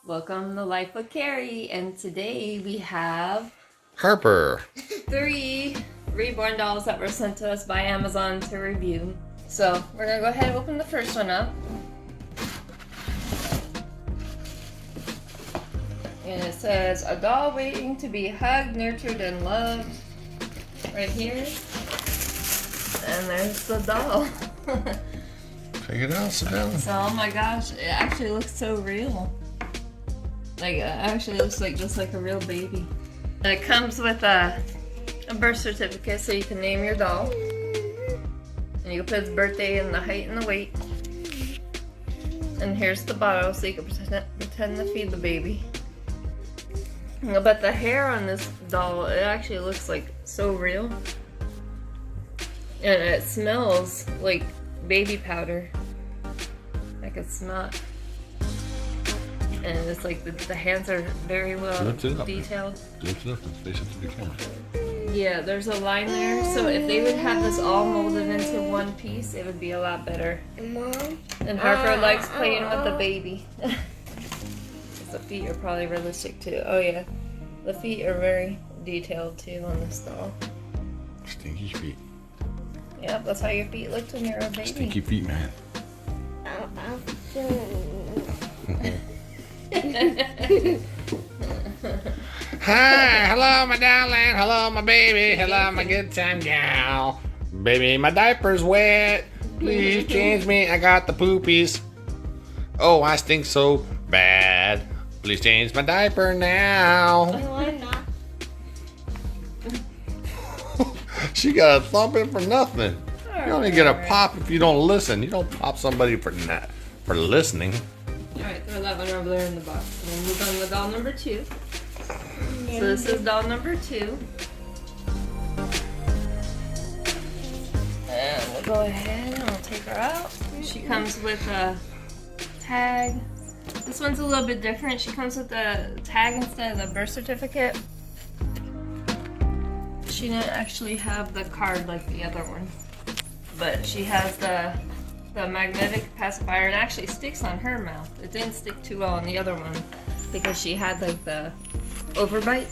Welcome to Life with Carrie, and today we have Harper. 3 Reborn dolls that were sent to us by Amazon to review. So we're gonna go ahead and open the first one up. And it says, a doll waiting to be hugged, nurtured, and loved. Right here. And there's the doll. Check it out, sit down. So, oh my gosh, it actually looks so real. Like, it actually looks like just like a real baby. And it comes with a birth certificate so you can name your doll. And you can put its birthday and the height and the weight. And here's the bottle so you can pretend to feed the baby. But the hair on this doll, it actually looks like so real. And it smells like baby powder. I can smell it. And it's like the hands are very well detailed. Lift it up and face it to the camera. Yeah, there's a line there. So if they would have this all molded into one piece, it would be a lot better. Mom? And Harper likes playing with the baby. The feet are probably realistic too. Oh yeah, the feet are very detailed too on this doll. Stinky feet. Yep, that's how your feet looked when you were a baby. Stinky feet, man. Hi, hello my darling, hello my baby, hello my good time gal. Baby, my diaper's wet. Please change me, I got the poopies. Oh, I stink so bad. Please change my diaper now. No, I'm not. She got a thumping for nothing. You only get a pop if you don't listen. You don't pop somebody for listening. Alright, throw that one over there in the box. And then move on to doll number 2. So this is doll number 2. And we'll go ahead and we'll take her out. She comes with a tag. This one's a little bit different. She comes with a tag instead of the birth certificate. She didn't actually have the card like the other one. But she has the magnetic pacifier, and actually sticks on her mouth. It didn't stick too well on the other one because she had like the overbite.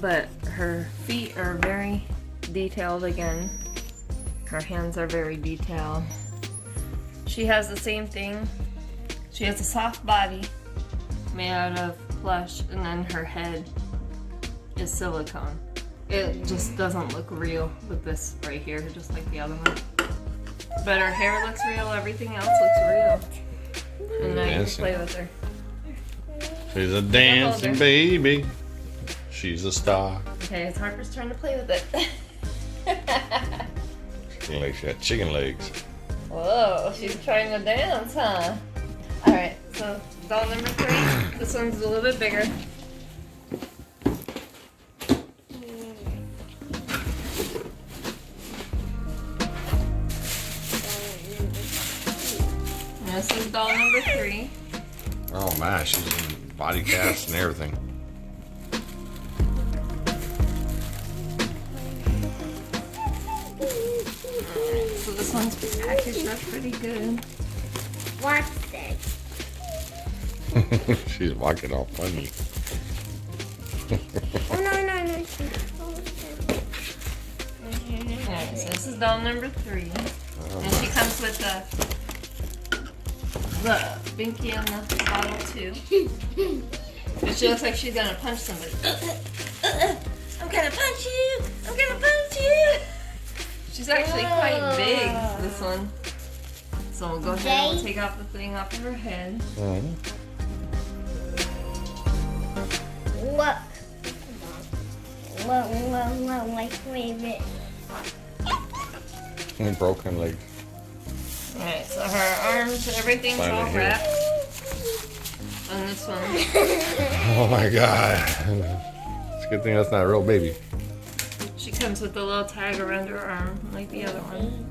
But her feet are very detailed again. Her hands are very detailed. She has the same thing. She has a soft body made out of plush, and then her head is silicone. It just doesn't look real with this right here, just like the other one. But her hair looks real, everything else looks real. And now you can play with her. She's a dancing baby. She's a star. Okay, it's Harper's turn to play with it. Chicken legs, she got chicken legs. Whoa, she's trying to dance, huh? Alright, so doll number 3. This one's a little bit bigger. This is doll number 3. Oh my, she's in body cast and everything. Alright, so this one's packaged up pretty good. What's this? She's walking all funny. Oh, no. Alright, so this is doll number 3. And she comes with the binky on the bottle too. But she looks like she's gonna punch somebody. I'm gonna punch you! I'm gonna punch you! She's actually quite big, this one. So we'll go ahead and we'll take off the thing off of her head. Look. Wait a minute. And broken legs. Alright, so her arms, everything's all wrapped on this one. Oh my god. It's a good thing that's not a real baby. She comes with a little tag around her arm, like the other one.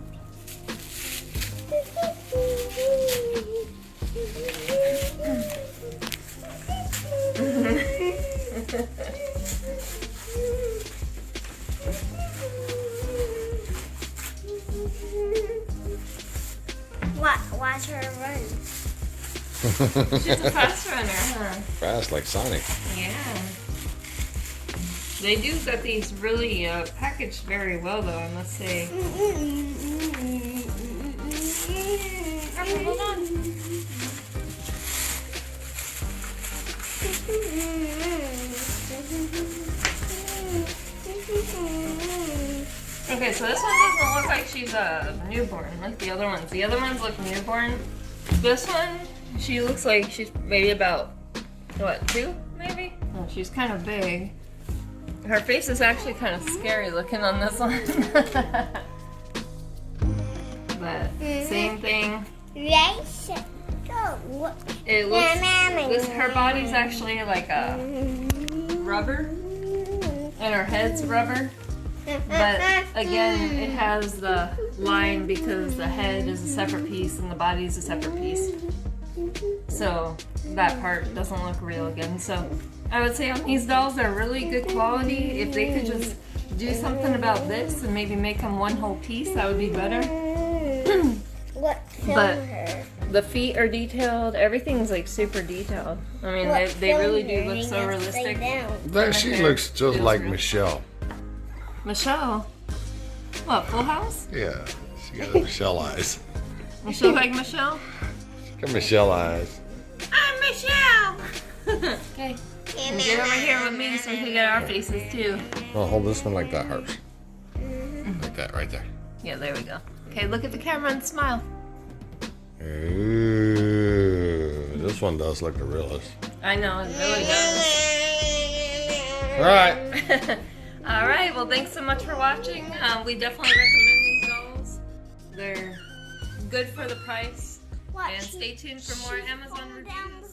Watch her run. She's a fast runner, huh? Fast like Sonic. Yeah. They do got these really packaged very well, though, I must say. Okay, hold on. Okay, so this one doesn't look like she's a newborn like the other ones. The other ones look newborn. This one, she looks like she's maybe about, what, 2 maybe? Oh, she's kind of big. Her face is actually kind of scary looking on this one. But same thing. Let's go. It looks, her body's actually like a rubber, and her head's rubber. But again, it has the line because the head is a separate piece and the body is a separate piece. So that part doesn't look real again. So I would say on these dolls, they're really good quality. If they could just do something about this and maybe make them one whole piece, that would be better. But the feet are detailed. Everything's like super detailed. I mean, they really do look so realistic. She looks just like Michelle. Michelle? What, Full House? Yeah, she got Michelle eyes. Michelle like Michelle? She got Michelle eyes. I'm Michelle! Okay. And get over here with me so we can get our faces too. Oh, hold this one like that, Harps. Like that, right there. Yeah, there we go. Okay, look at the camera and smile. Ooh, this one does look the realest. I know, it really does. All right. All right, well, thanks so much for watching. We definitely recommend these dolls. They're good for the price. And stay tuned for more Amazon reviews.